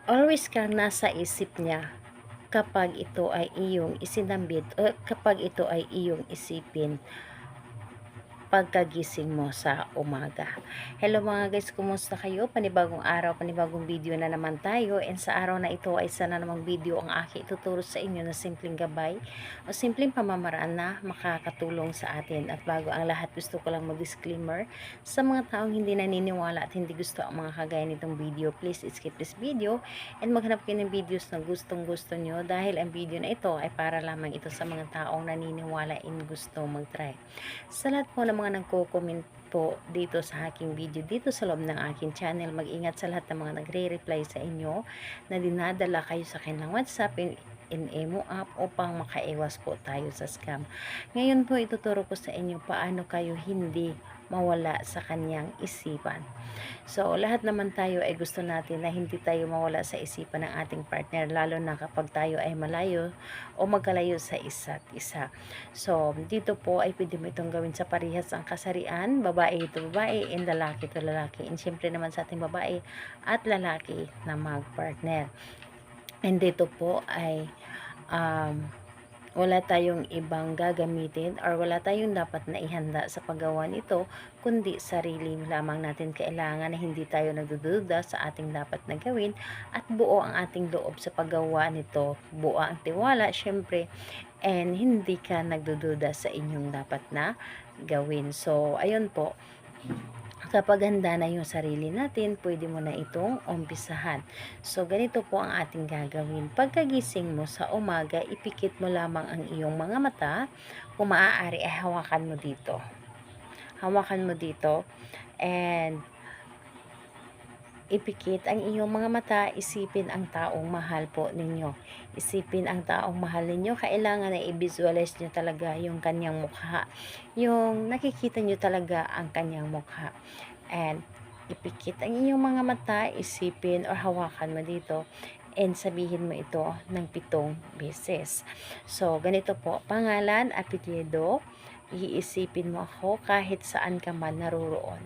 always kang nasa isip niya kapag ito ay iyong isinambit o kapag ito ay iyong isipin pagkagising mo sa umaga. Hello mga guys, kumusta kayo? Panibagong araw, panibagong video na naman tayo, and sa araw na ito ay sana namang video ang aking ituturo sa inyo na simpleng gabay o simpleng pamamaraan na makakatulong sa atin. At bago ang lahat, gusto ko lang mag-disclaimer sa mga taong hindi naniniwala at hindi gusto ang mga kagaya nitong video. Please skip this video and maghanap kayo ng videos na gustong gusto nyo, dahil ang video na ito ay para lamang ito sa mga taong naniniwala in gusto mag-try. Sa lahat po ng mga nagko-comment po dito sa aking video, dito sa loob ng aking channel, mag-ingat sa lahat ng mga nagre-reply sa inyo na dinadala kayo sa kanilang WhatsApp in Emo app upang makaiwas po tayo sa scam. Ngayon po ituturo ko sa inyo paano kayo hindi mawala sa kanyang isipan. So, lahat naman tayo ay gusto natin na hindi tayo mawala sa isipan ng ating partner, lalo na kapag tayo ay malayo o magkalayo sa isa't isa. So, dito po ay pwede mo itong gawin sa parehas ang kasarian, babae ito babae, and lalaki ito lalaki. And syempre naman sa ating babae at lalaki na mag-partner. And dito po ay wala tayong ibang gagamitin or wala tayong dapat na ihanda sa paggawa nito, kundi sarili lamang natin. Kailangan na hindi tayo nagdududa sa ating dapat na gawin at buo ang ating loob sa paggawa nito, buo ang tiwala syempre, and hindi ka nagdududa sa inyong dapat na gawin. So ayun po, kapag handa na yung sarili natin, pwede mo na itong umpisahan. So, ganito po ang ating gagawin. Pagkagising mo sa umaga, ipikit mo lamang ang iyong mga mata. Kung maaari, ay hawakan mo dito. Hawakan mo dito. And ipikit ang iyong mga mata, isipin ang taong mahal po ninyo. Isipin ang taong mahal ninyo, kailangan na i-visualize nyo talaga yung kanyang mukha. Yung nakikita nyo talaga ang kanyang mukha. And ipikit ang iyong mga mata, isipin or hawakan mo dito, and sabihin mo ito ng 7 beses. So, ganito po, pangalan, apelyido, iisipin mo ako kahit saan ka man naroroon.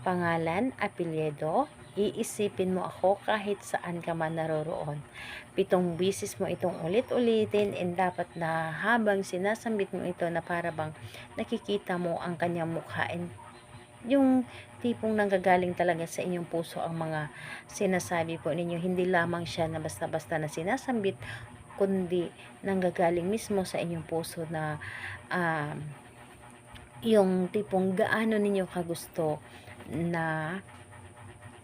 Pangalan, apelyido, iisipin mo ako kahit saan ka man naroroon. 7 beses mo itong ulit-ulitin, and dapat na habang sinasambit mo ito na para bang nakikita mo ang kanyang mukha, and yung tipong nanggagaling talaga sa inyong puso ang mga sinasabi po ninyo, hindi lamang siya na basta-basta na sinasambit, kundi nanggagaling mismo sa inyong puso na yung tipong gaano ninyo kagusto na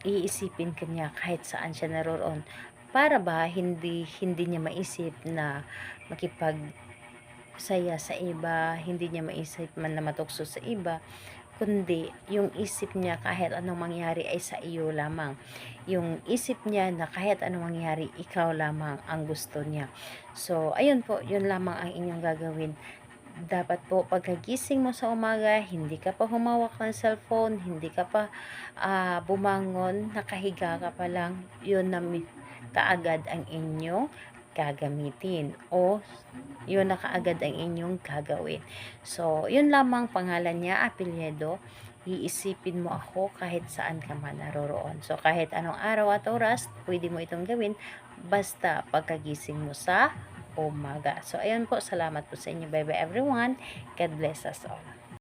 iisipin kanya kahit saan siya naroroon, para ba hindi niya maisip na makipag-saya sa iba, hindi niya maisip man na matukso sa iba, kundi yung isip niya kahit anong mangyari ay sa iyo lamang. Yung isip niya na kahit anong mangyari, ikaw lamang ang gusto niya. So, ayun po, yun lamang ang inyong gagawin. Dapat po pagkagising mo sa umaga, hindi ka pa humawak ng cellphone, hindi ka pa bumangon, nakahiga ka pa lang, yun na kaagad ang inyong gagamitin, o yun na kaagad ang inyong gagawin. So, yun lamang, pangalan niya, apelyido, iisipin mo ako kahit saan ka man naroroon. So, kahit anong araw at oras, pwede mo itong gawin, basta pagkagising mo sa umaga. So, ayun po. Salamat po sa inyo. Bye-bye everyone. God bless us all.